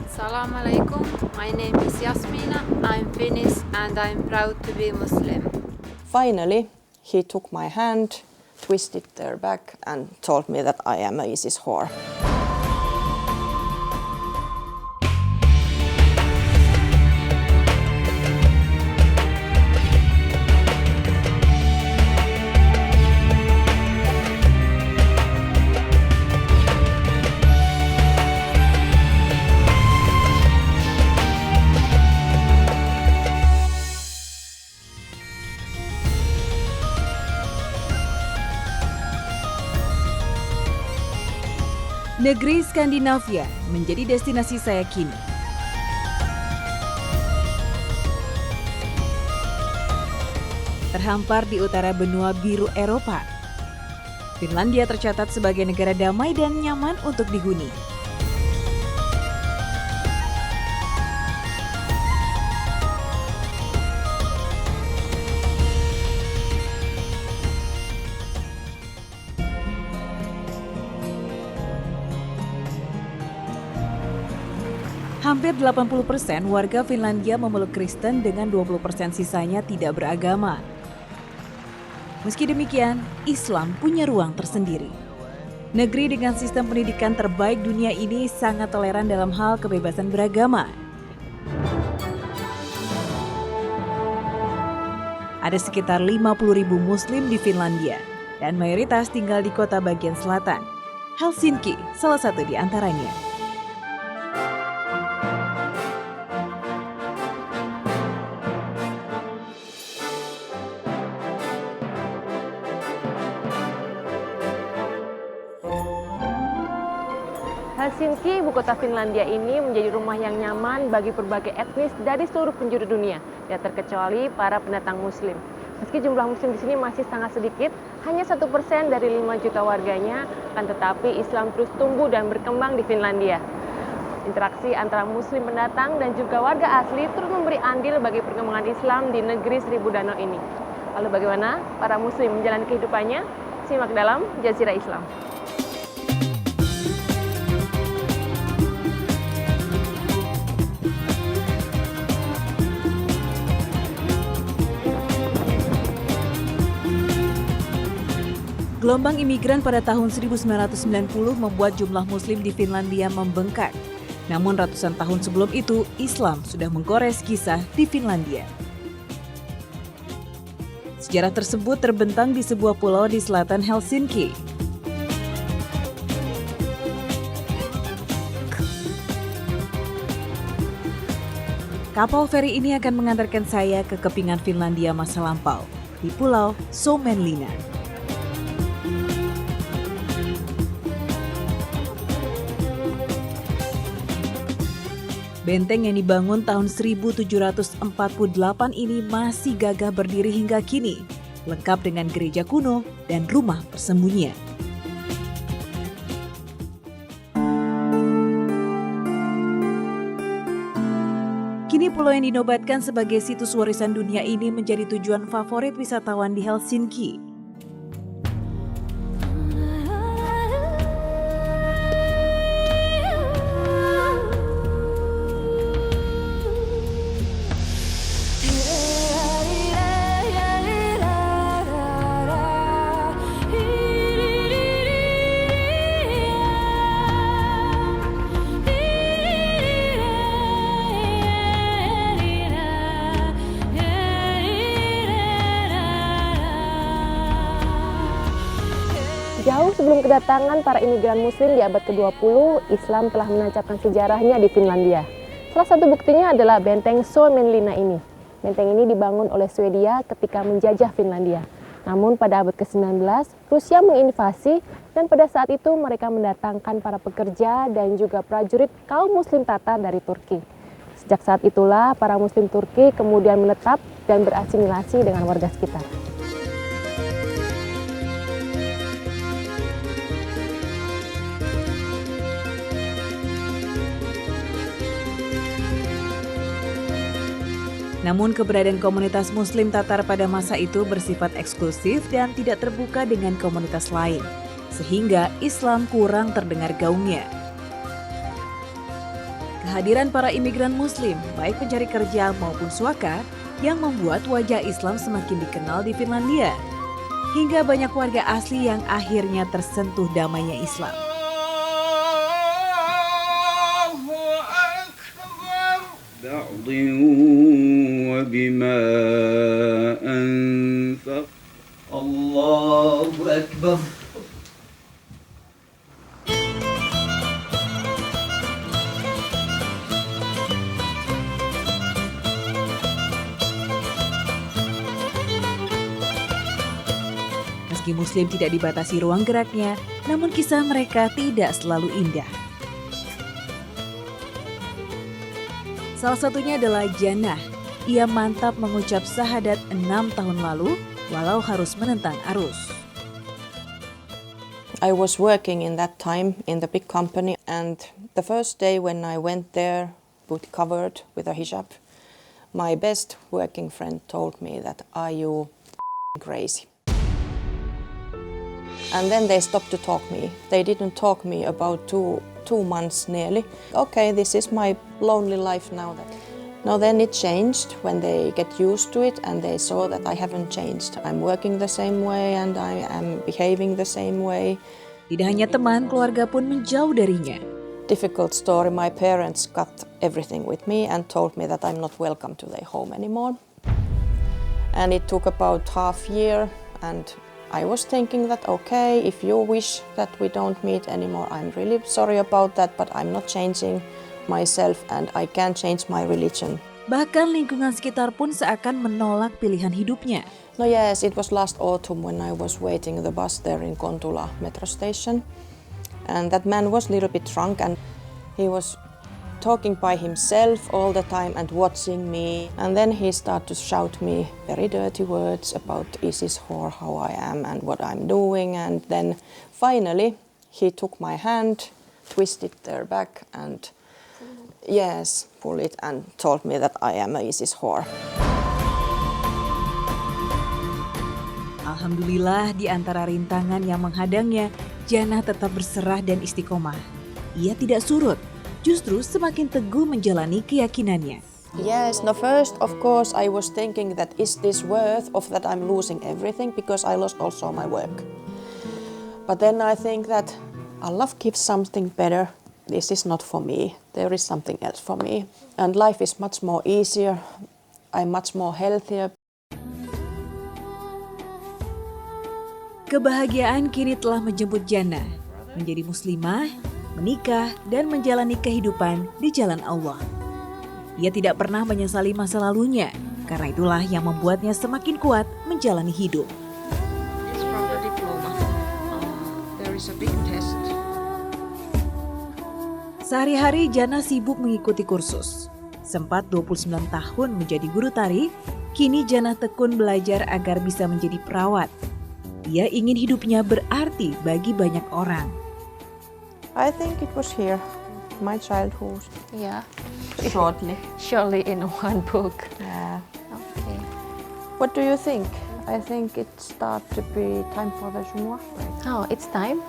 Assalamualaikum. My name is Yasmina. I'm Finnish and I'm proud to be Muslim. Finally, he took my hand, twisted their back and told me that I am a ISIS whore. Negeri Skandinavia menjadi destinasi saya kini. Terhampar di utara benua biru Eropa, Finlandia tercatat sebagai negara damai dan nyaman untuk dihuni. Hampir 80% warga Finlandia memeluk Kristen dengan 20% sisanya tidak beragama. Meski demikian, Islam punya ruang tersendiri. Negeri dengan sistem pendidikan terbaik dunia ini sangat toleran dalam hal kebebasan beragama. Ada sekitar 50.000 Muslim di Finlandia dan mayoritas tinggal di kota bagian selatan. Helsinki salah satu di antaranya. Helsinki, ibu kota Finlandia ini menjadi rumah yang nyaman bagi berbagai etnis dari seluruh penjuru dunia, tidak terkecuali para pendatang Muslim. Meski jumlah Muslim di sini masih sangat sedikit, hanya 1% dari 5 juta warganya, akan tetapi Islam terus tumbuh dan berkembang di Finlandia. Interaksi antara Muslim pendatang dan juga warga asli terus memberi andil bagi perkembangan Islam di negeri seribu danau ini. Lalu bagaimana para Muslim menjalani kehidupannya? Simak dalam Jazirah Islam. Gelombang imigran pada tahun 1990 membuat jumlah Muslim di Finlandia membengkak. Namun ratusan tahun sebelum itu, Islam sudah menggores kisah di Finlandia. Sejarah tersebut terbentang di sebuah pulau di selatan Helsinki. Kapal feri ini akan mengantarkan saya ke kepingan Finlandia masa lampau, di pulau Suomenlinna. Benteng yang dibangun tahun 1748 ini masih gagah berdiri hingga kini, lengkap dengan gereja kuno dan rumah persembunyian. Kini pulau yang dinobatkan sebagai situs warisan dunia ini menjadi tujuan favorit wisatawan di Helsinki. Jauh sebelum kedatangan para imigran Muslim di abad ke-20, Islam telah menancapkan sejarahnya di Finlandia. Salah satu buktinya adalah benteng Suomenlinna ini. Benteng ini dibangun oleh Swedia ketika menjajah Finlandia. Namun pada abad ke-19, Rusia menginvasi dan pada saat itu mereka mendatangkan para pekerja dan juga prajurit kaum Muslim Tatar dari Turki. Sejak saat itulah para Muslim Turki kemudian menetap dan berasimilasi dengan warga sekitar. Namun keberadaan komunitas Muslim Tatar pada masa itu bersifat eksklusif dan tidak terbuka dengan komunitas lain, sehingga Islam kurang terdengar gaungnya. Kehadiran para imigran Muslim, baik pencari kerja maupun suaka, yang membuat wajah Islam semakin dikenal di Finlandia. Hingga banyak warga asli yang akhirnya tersentuh damainya Islam. Allahu Akbar. Meski Muslim tidak dibatasi ruang geraknya, namun kisah mereka tidak selalu indah. Salah satunya adalah Jannah. Ia mantap mengucap syahadat 6 tahun lalu, walau harus menentang arus. I was working in that time in the big company, and the first day when I went there, put covered with a hijab, my best working friend told me that, "Are you crazy?" And then they stopped to talk me. They didn't talk me about two months nearly. Okay, this is my lonely life now. Now then it changed when they get used to it and they saw that I haven't changed. I'm working the same way and I am behaving the same way. Tidak hanya teman, keluarga pun menjauh darinya. Difficult story, my parents cut everything with me and told me that I'm not welcome to their home anymore. And it took about half year, and I was thinking that, okay, if you wish that we don't meet anymore, I'm really sorry about that, but I'm not changing myself and I can't change my religion. Bahkan lingkungan sekitar pun seakan menolak pilihan hidupnya. No, yes, it was last autumn when I was waiting the bus there in Kontula metro station. And that man was a little bit drunk and he was talking by himself all the time and watching me. And then he started to shout me very dirty words about ISIS whore, how I am and what I'm doing. And then finally he took my hand, twisted their back and pull it and told me that I am a ISIS whore. Alhamdulillah, di antara rintangan yang menghadangnya, Jannah tetap berserah dan istiqomah. Ia tidak surut, justru semakin teguh menjalani keyakinannya. Yes, no, first of course I was thinking that is this worth of that I'm losing everything because I lost also my work. But then I think that Allah gives something better. This is not for me. There is something else for me. And life is much more easier. I'm much more healthier. Kebahagiaan kini telah menjemput Jannah, menjadi muslimah, menikah, dan menjalani kehidupan di jalan Allah. Ia tidak pernah menyesali masa lalunya, karena itulah yang membuatnya semakin kuat menjalani hidup. It's from the diploma. There is a big test. Sehari-hari Jannah sibuk mengikuti kursus. Sempat 29 tahun menjadi guru tari, kini Jannah tekun belajar agar bisa menjadi perawat. Ia ingin hidupnya berarti bagi banyak orang. I think it was here, my childhood. Yeah, Shortly. Surely in one book. Yeah. okay. What do you think? I think it starts to be time for the Jumu'ah break. Oh, it's time?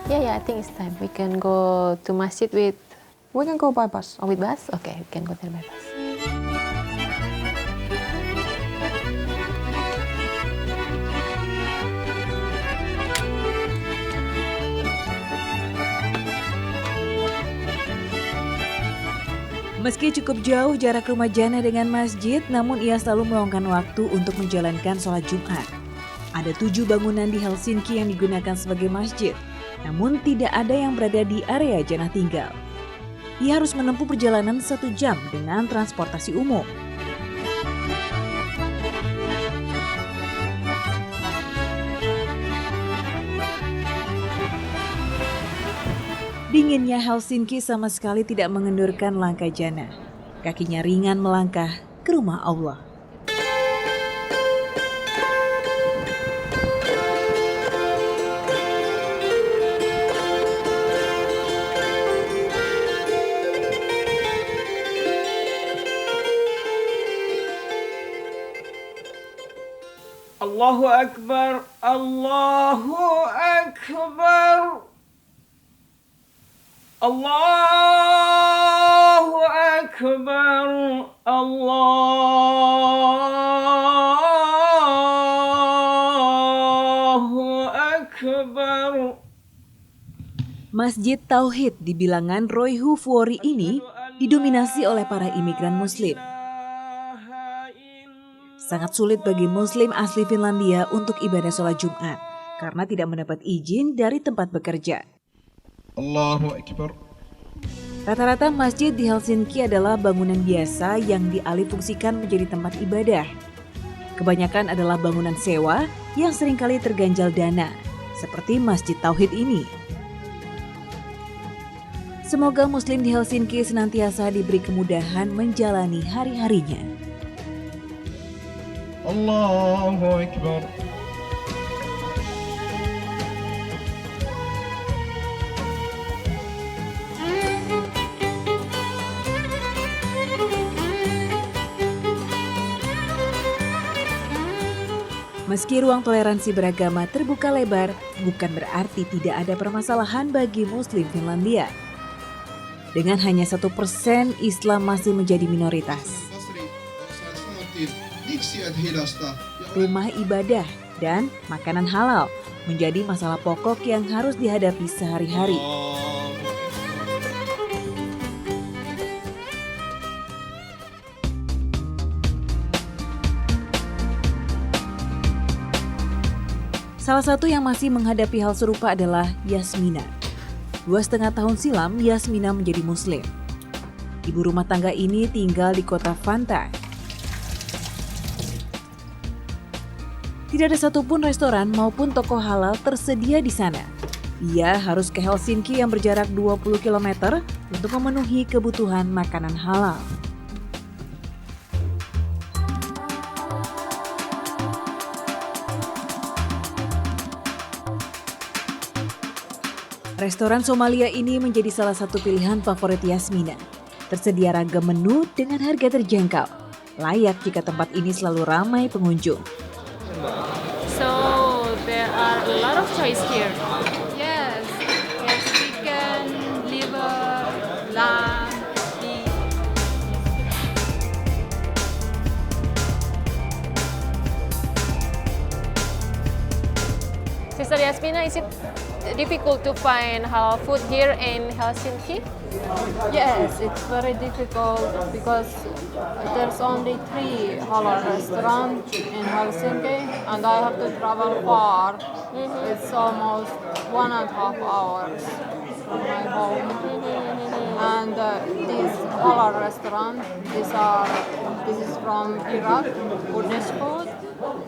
Yeah, I think it's time. We can go to masjid with We can go by bus. with bus? Okay, we can go there by bus. Meski cukup jauh jarak rumah Jannah dengan masjid, namun ia selalu meluangkan waktu untuk menjalankan sholat Jumat. Ada 7 bangunan di Helsinki yang digunakan sebagai masjid, namun tidak ada yang berada di area Jannah tinggal. Ia harus menempuh perjalanan 1 jam dengan transportasi umum. Dinginnya Helsinki sama sekali tidak mengendurkan langkah Jannah. Kakinya ringan melangkah ke rumah Allah. Allahu Akbar, Allahu Akbar, Allahu أكبر الله أكبر. Masjid Tauhid di bilangan Roihuvuori ini didominasi oleh para imigran Muslim. Sangat sulit bagi Muslim asli Finlandia untuk ibadah sholat Jumat karena tidak mendapat izin dari tempat bekerja. Allahu Akbar. Rata-rata masjid di Helsinki adalah bangunan biasa yang dialihfungsikan menjadi tempat ibadah. Kebanyakan adalah bangunan sewa yang seringkali terganjal dana, seperti Masjid Tauhid ini. Semoga Muslim di Helsinki senantiasa diberi kemudahan menjalani hari-harinya. Allahu Akbar. Meski ruang toleransi beragama terbuka lebar, bukan berarti tidak ada permasalahan bagi Muslim Finlandia. Dengan hanya 1%, Islam masih menjadi minoritas. Rumah ibadah dan makanan halal menjadi masalah pokok yang harus dihadapi sehari-hari. Salah satu yang masih menghadapi hal serupa adalah Yasmina. 2,5 tahun silam, Yasmina menjadi Muslim. Ibu rumah tangga ini tinggal di kota Vantaa. Tidak ada satupun restoran maupun toko halal tersedia di sana. Ia harus ke Helsinki yang berjarak 20 km untuk memenuhi kebutuhan makanan halal. Restoran Somalia ini menjadi salah satu pilihan favorit Yasmina. Tersedia ragam menu dengan harga terjangkau. Layak jika tempat ini selalu ramai pengunjung. So there are a lot of choice here. Yes, yes, chicken, liver, lamb, beef. Sister Yasmina, is it difficult to find halal food here in Helsinki? Yes, it's very difficult because there's only 3 halal restaurants in Helsinki and I have to travel far. It's almost 1.5 hours from my home. And these halal restaurants, this is from Iraq, Kurdish food,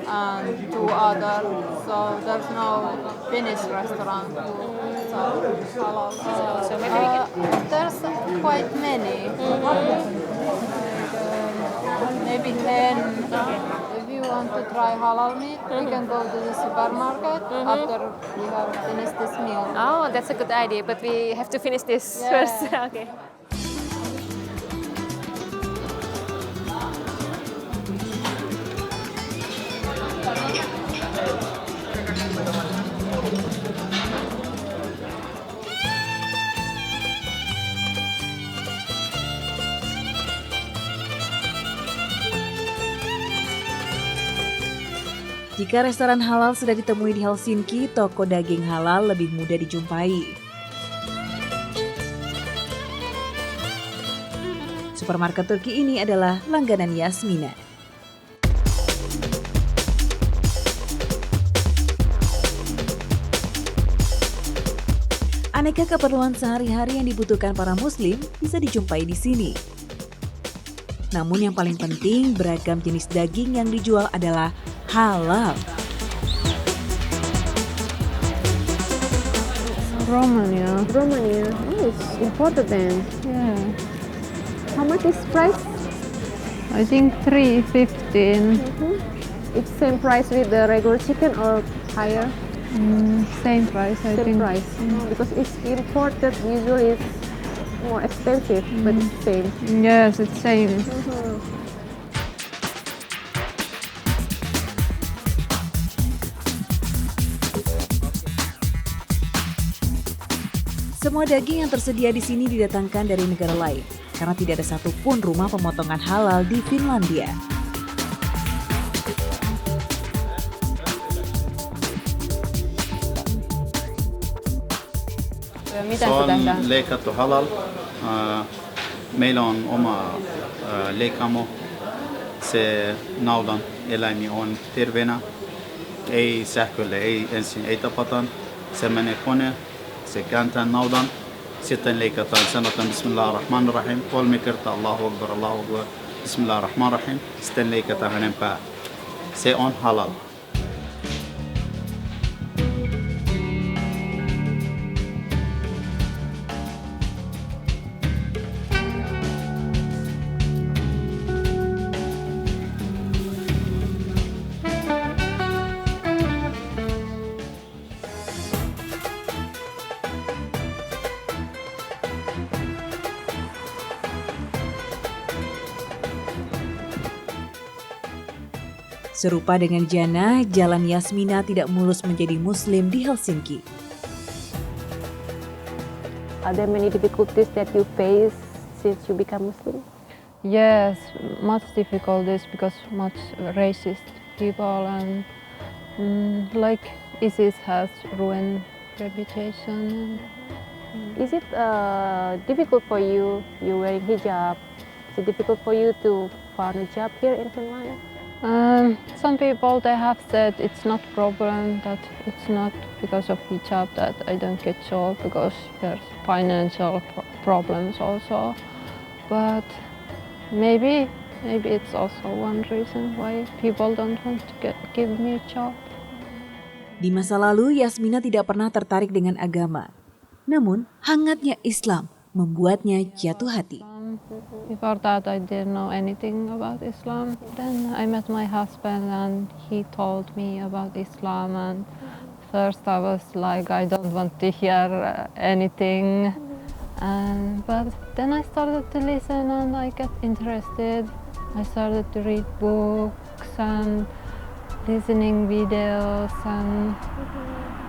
and 2 other. So there's no Finnish restaurant who sells halal. So maybe we can... There's quite many. Maybe 10. If you want to try halal meat, we can go to the supermarket after we have finished this meal. Oh, that's a good idea, but we have to finish this Yeah. first. Okay. Jika restoran halal sudah ditemui di Helsinki, toko daging halal lebih mudah dijumpai. Supermarket Turki ini adalah langganan Yasmina. Aneka keperluan sehari-hari yang dibutuhkan para Muslim bisa dijumpai di sini. Namun yang paling penting, beragam jenis daging yang dijual adalah halal. Romania. Oh, it's imported then. Yeah, How much is price? I think 3.15. It's same price with the regular chicken or higher? Same price, I Same price. Because it's imported, usually it's more expensive, but it's same. Yes, it's same. Semua daging yang tersedia di sini didatangkan dari negara lain. karena tidak ada satupun rumah pemotongan halal di Finlandia. Mitä Se se on tehdään? leikattu halal. Meillä on oma leikamo. Se naudan eläimi on terveenä. Ei sähkölle, ei ensin ei tapata. Se menee kone, se kääntää naudan. Sitten leikataan, sanotaan Bismillahirrahmanirrahim. 3 kertaa Allahu Akbar, Allahu Akbar. Bismillahirrahmanirrahim. Sitten leikataan hänen pää. Se on halal. Serupa dengan Jana, jalan Yasmina tidak mulus menjadi Muslim di Helsinki. Are there many difficulties that you face since you become Muslim? Yes, much difficulties because much racist people and like ISIS has ruined reputation. Is it difficult for you? You wearing hijab. Is it difficult for you to find a job here in Finland? Some people they have said it's not problem, that it's not because of hijab that I don't get job because there's financial problems also. But maybe it's also one reason why people don't want to give me a job. Di masa lalu, Yasmina tidak pernah tertarik dengan agama. Namun, hangatnya Islam membuatnya jatuh hati. Before that I didn't know anything about Islam. Then I met my husband and he told me about Islam, and first I was like I don't want to hear anything, but then I started to listen and I got interested. I started to read books and listening videos, and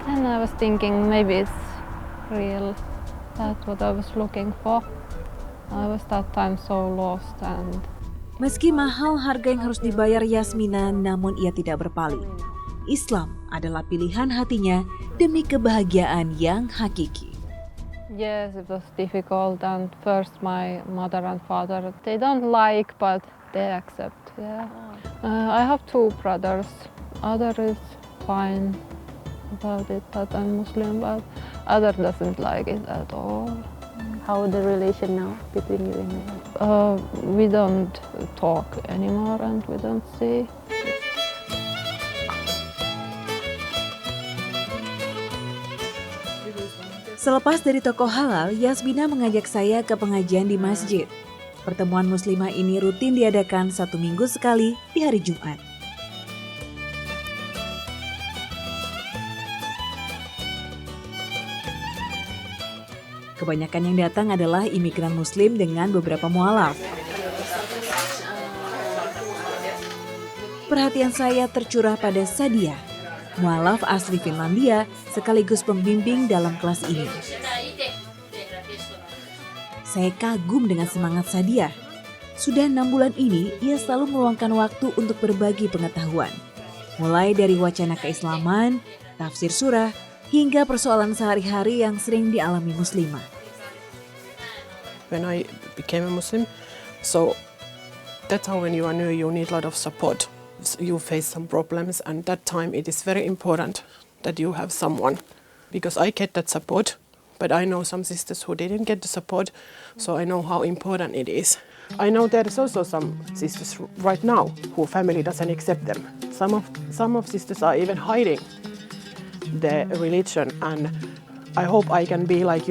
then I was thinking maybe it's real. That's what I was looking for. I was that time so lost and... Meski mahal harga yang harus dibayar Yasmina, namun ia tidak berpaling. Islam adalah pilihan hatinya demi kebahagiaan yang hakiki. Yes, it was difficult, and first my mother and father, they don't like, but they accept, yeah. I have 2 brothers. Other is fine about it, that I'm Muslim, but other doesn't like it at all. How the relation now between you and your We don't talk anymore and we don't see. Selepas dari toko halal, Yasmina mengajak saya ke pengajian di masjid. Pertemuan muslimah ini rutin diadakan 1 minggu sekali di hari Jumat. Kebanyakan yang datang adalah imigran Muslim dengan beberapa mualaf. Perhatian saya tercurah pada Sadia, mualaf asli Finlandia sekaligus pembimbing dalam kelas ini. Saya kagum dengan semangat Sadia. Sudah 6 bulan ini, ia selalu meluangkan waktu untuk berbagi pengetahuan. Mulai dari wacana keislaman, tafsir surah, hingga persoalan sehari-hari yang sering dialami muslimah. When I became a Muslim, so that's how when you are new you need a lot of support. You face some problems, and that time it is very important that you have someone, because I get that support, but I know some sisters who didn't get the support, so I know how important it is. I know there is also some sisters right now who family doesn't accept them. Some of sisters are even hiding their religion, and I hope I can be like,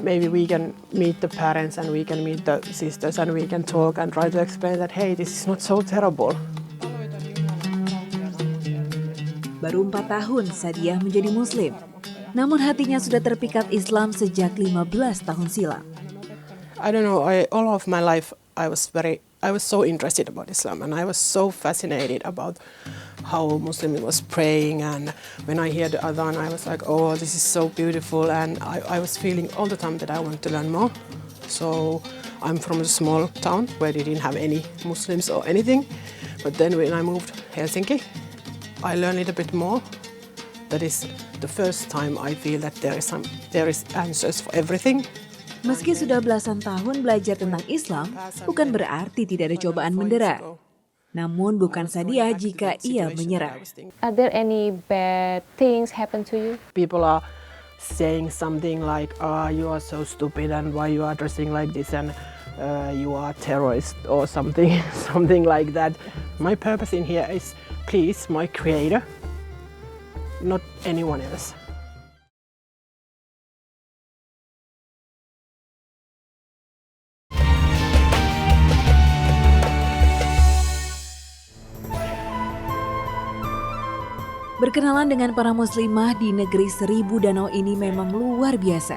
maybe we can meet the parents and we can meet the sisters and we can talk and try to explain that, hey, this is not so terrible. Baru 4 tahun Sadia menjadi Muslim, namun hatinya sudah terpikat Islam sejak 15 tahun silam. I don't know, all of my life I was so interested about Islam, and I was so fascinated about how Muslim was praying, and when I hear the adhan I was like, oh, this is so beautiful, and I was feeling all the time that I want to learn more. So I'm from a small town where they didn't have any Muslims or anything. But then when I moved to Helsinki, I learned a little bit more. That is the first time I feel that there is answers for everything. Meski sudah belasan tahun belajar tentang Islam, bukan berarti tidak ada cobaan mendera. Namun bukan Sadia jika ia menyerah. Are there any bad things happen to you? People are saying something like, you are so stupid and why you are dressing like this and you are a terrorist or something, something like that. My purpose in here is please my creator, not anyone else. Berkenalan dengan para muslimah di negeri seribu danau ini memang luar biasa.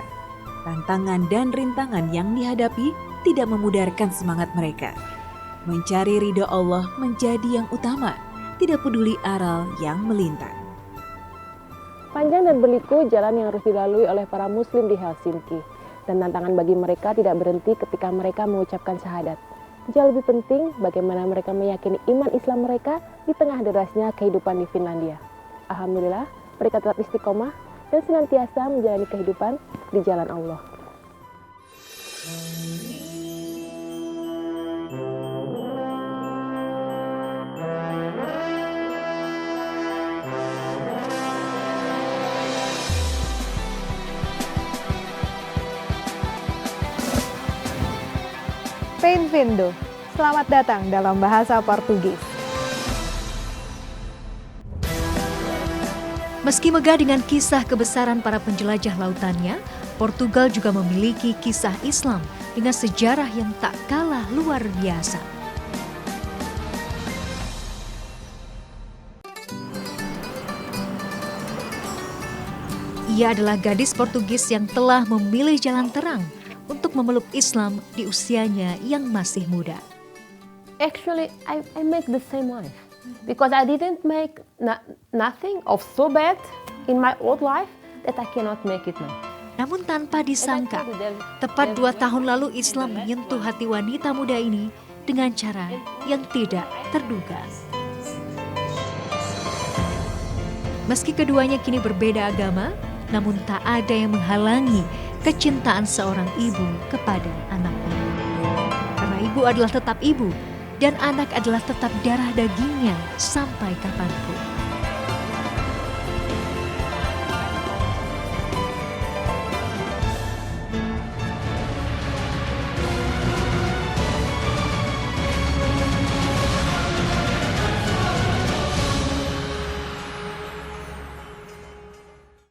Tantangan dan rintangan yang dihadapi tidak memudarkan semangat mereka. Mencari ridha Allah menjadi yang utama, tidak peduli aral yang melintang. Panjang dan berliku jalan yang harus dilalui oleh para muslim di Helsinki. Dan tantangan bagi mereka tidak berhenti ketika mereka mengucapkan syahadat. Jauh lebih penting bagaimana mereka meyakini iman Islam mereka di tengah derasnya kehidupan di Finlandia. Alhamdulillah, mereka tetap istiqomah dan senantiasa menjalani kehidupan di jalan Allah. Bem-vindo, selamat datang dalam bahasa Portugis. Meski megah dengan kisah kebesaran para penjelajah lautannya, Portugal juga memiliki kisah Islam dengan sejarah yang tak kalah luar biasa. Ia adalah gadis Portugis yang telah memilih jalan terang untuk memeluk Islam di usianya yang masih muda. Actually, I make the same life. Because I didn't make nothing of so bad in my old life that I cannot make it now. Namun tanpa disangka, tepat 2 tahun lalu Islam menyentuh hati wanita muda ini dengan cara yang tidak terduga. Meski keduanya kini berbeda agama, namun tak ada yang menghalangi kecintaan seorang ibu kepada anaknya. Karena ibu adalah tetap ibu, dan anak adalah tetap darah dagingnya sampai kapanpun.